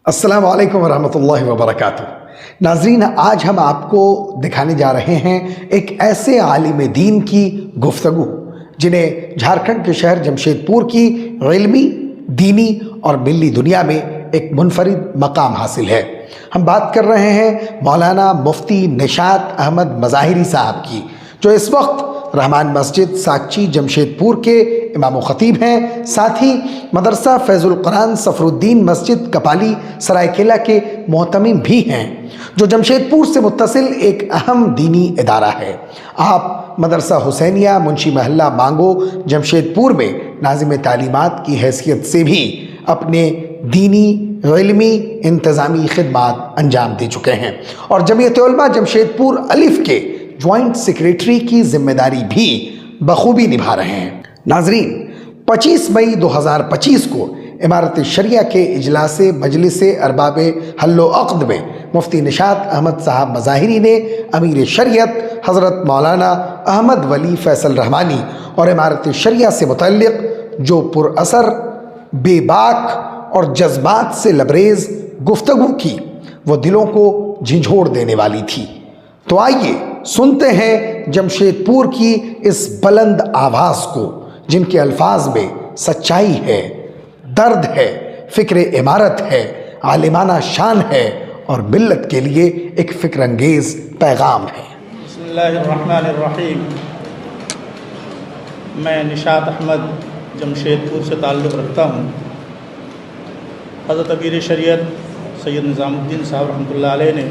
السلام علیکم ورحمۃ اللہ وبرکاتہ۔ ناظرین، آج ہم آپ کو دکھانے جا رہے ہیں ایک ایسے عالم دین کی گفتگو جنہیں جھارکھنڈ کے شہر جمشید پور کی علمی، دینی اور ملی دنیا میں ایک منفرد مقام حاصل ہے۔ ہم بات کر رہے ہیں مولانا مفتی نشاط احمد مظاہری صاحب کی، جو اس وقت رحمان مسجد ساکچی جمشید پور کے امام و خطیب ہیں، ساتھ ہی مدرسہ فیض القرآن صفر الدین مسجد کپالی سرائیکیلا کے محتمم بھی ہیں، جو جمشید پور سے متصل ایک اہم دینی ادارہ ہے۔ آپ مدرسہ حسینیہ منشی محلہ مانگو جمشید پور میں ناظم تعلیمات کی حیثیت سے بھی اپنے دینی، علمی، انتظامی خدمات انجام دے چکے ہیں، اور جمعیت علماء جمشید پور الف کے جوائنٹ سیکریٹری کی ذمہ داری بھی بخوبی نبھا رہے ہیں۔ ناظرین، 25 مئی 2025 کو امارت شریعہ کے اجلاس مجلس ارباب حل و عقد میں مفتی نشاط احمد صاحب مظاہری نے امیر شریعت حضرت مولانا احمد ولی فیصل رحمانی اور امارت شریعہ سے متعلق جو پر اثر، بے باک اور جذبات سے لبریز گفتگو کی، وہ دلوں کو جھنجھوڑ دینے والی تھی۔ تو آئیے سنتے ہیں جمشید پور کی اس بلند آواز کو، جن کے الفاظ میں سچائی ہے، درد ہے، فکر عمارت ہے، عالمانہ شان ہے اور ملت کے لیے ایک فکر انگیز پیغام ہے۔ بسم اللہ الرحمن الرحیم۔ میں نشاط احمد جمشید پور سے تعلق رکھتا ہوں۔ حضرت امیر شریعت سید نظام الدین صاحب رحمۃ اللہ علیہ نے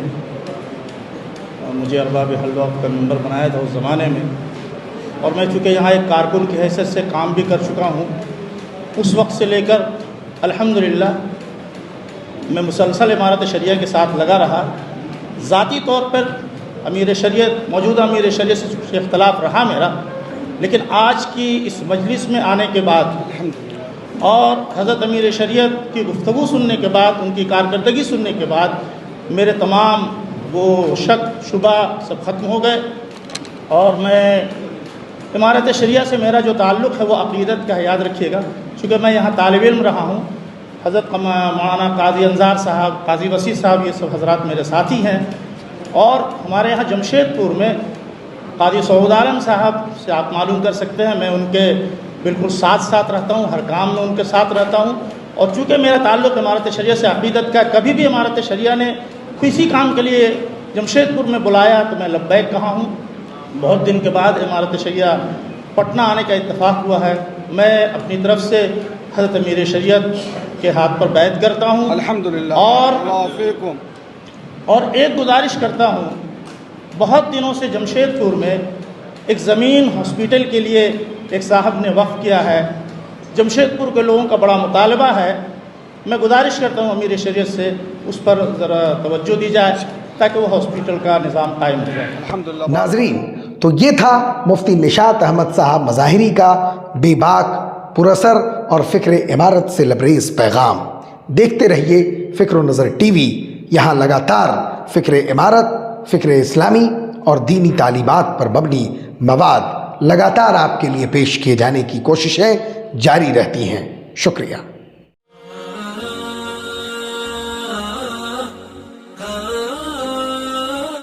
مجھے ارباب حل و عقد کا ممبر بنایا تھا اس زمانے میں، اور میں چونکہ یہاں ایک کارکن کی حیثیت سے کام بھی کر چکا ہوں، اس وقت سے لے کر الحمدللہ میں مسلسل امارت شریعہ کے ساتھ لگا رہا۔ ذاتی طور پر امیر شریعت، موجودہ امیر شریعت سے کچھ اختلاف رہا میرا، لیکن آج کی اس مجلس میں آنے کے بعد اور حضرت امیر شریعت کی گفتگو سننے کے بعد، ان کی کارکردگی سننے کے بعد، میرے تمام وہ شک شبہ سب ختم ہو گئے، اور میں امارت شریعہ سے میرا جو تعلق ہے وہ عقیدت کا ہے۔ یاد رکھیے گا، چونکہ میں یہاں طالب علم رہا ہوں، حضرت مولانا قاضی انظار صاحب، قاضی وسیع صاحب، یہ سب حضرات میرے ساتھی ہیں، اور ہمارے یہاں جمشید پور میں قاضی سعود عالم صاحب سے آپ معلوم کر سکتے ہیں، میں ان کے بالکل ساتھ رہتا ہوں، ہر کام میں ان کے ساتھ رہتا ہوں، اور چونکہ میرا تعلق امارت شریعہ سے عقیدت کا، کبھی بھی امارت شریعہ نے کسی کام کے لیے جمشید پور میں بلایا تو میں لبیک کہا ہوں۔ بہت دن کے بعد امارت شریعہ پٹنہ آنے کا اتفاق ہوا ہے، میں اپنی طرف سے حضرت امیر شریعت کے ہاتھ پر بیعت کرتا ہوں الحمدللہ، اور ایک گزارش کرتا ہوں، بہت دنوں سے جمشید پور میں ایک زمین ہاسپیٹل کے لیے ایک صاحب نے وقف کیا ہے، جمشید پور کے لوگوں کا بڑا مطالبہ ہے، میں گزارش کرتا ہوں امیر شریعت سے اس پر ذرا توجہ دی جائے تاکہ وہ ہاسپیٹل کا نظام قائم ہو جائے الحمدللہ۔ ناظرین، تو یہ تھا مفتی نشاط احمد صاحب مظاہری کا بے باک، پراثر اور فکر عمارت سے لبریز پیغام۔ دیکھتے رہیے فکر و نظر ٹی وی، یہاں لگاتار فکر عمارت، فکر اسلامی اور دینی تعلیمات پر مبنی مواد لگاتار آپ کے لیے پیش کیے جانے کی کوششیں جاری رہتی ہیں۔ شکریہ۔